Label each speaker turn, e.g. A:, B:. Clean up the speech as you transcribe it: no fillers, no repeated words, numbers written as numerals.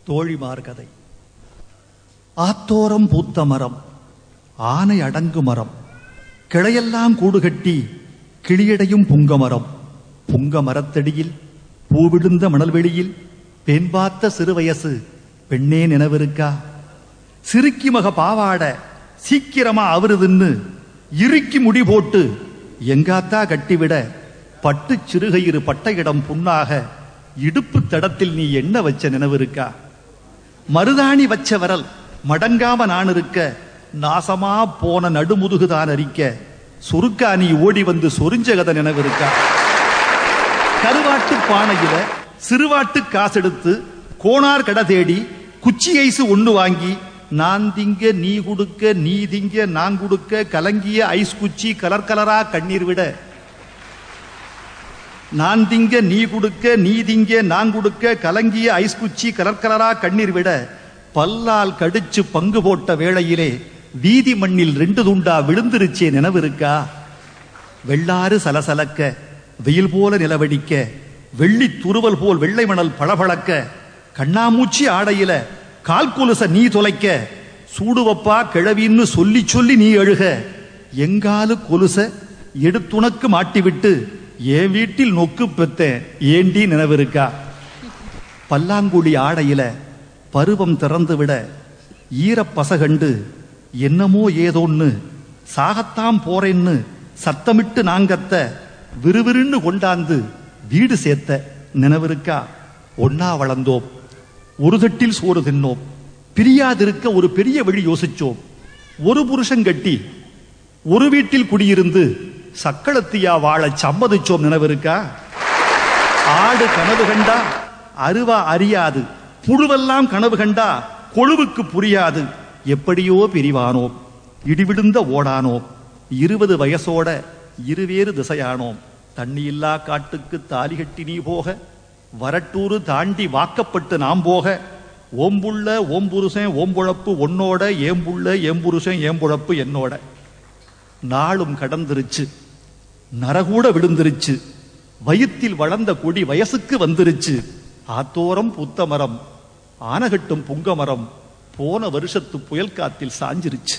A: தோழிமார் கதை. ஆத்தோரம் பூத்த மரம், ஆனை அடங்கு மரம், கிளையெல்லாம் கூடுகட்டி கிளியடையும் புங்கமரம். புங்க மரத்தடியில் பூவிழுந்த மணல்வெளியில் பெண் பார்த்த சிறுவயசு பெண்ணே நினைவிருக்கா? சிறுக்கி மக பாவாட சீக்கிரமா அவருதுன்னு இறுக்கி முடி போட்டு எங்காத்தா கட்டிவிட பட்டு சிறுகயிறு பட்டையிடம் புண்ணாக இடுப்பு தடத்தில் நீ என்ன வச்ச நினைவிருக்கா? மருதாணி வச்ச வரல் மடங்காம நான் இருக்க, நாசமா போன நடுமுதுகுதான் அரிக்க, சுருக்கா நீ ஓடி வந்து சொரிஞ்ச கதை நினைவிருக்கா? கருவாட்டு பானையில சிறுவாட்டு காசெடுத்து கோணார் கடை தேடி குச்சி ஐசு ஒண்ணு வாங்கி, நான் திங்க நீ குடுக்க நீ திங்க நான் குடுக்க கலங்கிய ஐஸ் குச்சி கலர் கலரா கண்ணீர் விட, நான் திங்க நீ குடுக்க நீ திங்க நான் குடுக்க கலங்கிய ஐஸ் குச்சி கலர் கலரா கண்ணீர் விட, பல்லால் கடிச்சு பங்கு போட்ட வேளையிலே வீதி மண்ணில் 2 துண்டா விழுந்திருச்சே நினைவிருக்கா? வெள்ளாறு சலசலக்க வெயில் போல நிலவடிக்க, வெள்ளி துருவல் போல் வெள்ளை மணல் பளபளக்க, கண்ணாமூச்சி ஆடையில கால் கொலுச நீ தொலைக்க, சூடுவப்பா கிழவின்னு சொல்லி சொல்லி நீ அழுக, எங்காலு கொலுச எடுத்துனக்கு மாட்டிவிட்டு என் வீட்டில் நொக்கு பெத்த ஏண்டி நினைவிருக்கா? பல்லாங்குழி ஆடையில பருவம் திறந்து விட ஈரப்பசகண்டு என்னமோ ஏதோன்னு சாகத்தாம் போறேன்னு சத்தமிட்டு நாங்கத்த விறுவிறுன்னு கொண்டாந்து வீடு சேர்த்த நினைவிருக்கா? ஒன்னா வளர்ந்தோம், ஒரு தட்டில் சோறு தின்னோம், பிரியாதிருக்க ஒரு பெரிய வழி யோசிச்சோம், ஒரு புருஷன் கட்டி ஒரு வீட்டில் குடியிருந்து சக்களத்தியா வாழ சம்மதிச்சோம் நினைவிருக்கா? ஆடு கனவு கண்டா அருவா அறியாது, புழுவெல்லாம் கனவு கண்டா கொழுவுக்கு புரியாது, எப்படியோ பிரிவானோம், இடிவிழுந்த ஓடானோம், 20 வயசோட இருவேறு திசையானோம், தண்ணியில்லா காட்டுக்கு தாலி கட்டி நீ போக, வரட்டூரு தாண்டி வாக்கப்பட்டு நாம் போக, ஓம்புள்ள ஓம்புருஷன் ஓம்புழப்பு உன்னோட, ஏம்புள்ள ஏம்புருஷன் ஏம்புழப்பு என்னோட. நாளும் கடந்துருச்சு, நரகூட விழுந்துருச்சு, வயிற்றில் வளர்ந்த கொடி வயசுக்கு வந்துருச்சு, ஆத்தோரம் பூத்த மரம், ஆனகட்டும் புங்க மரம் போன வருஷத்து புயல் காத்தில் சாஞ்சிருச்சு.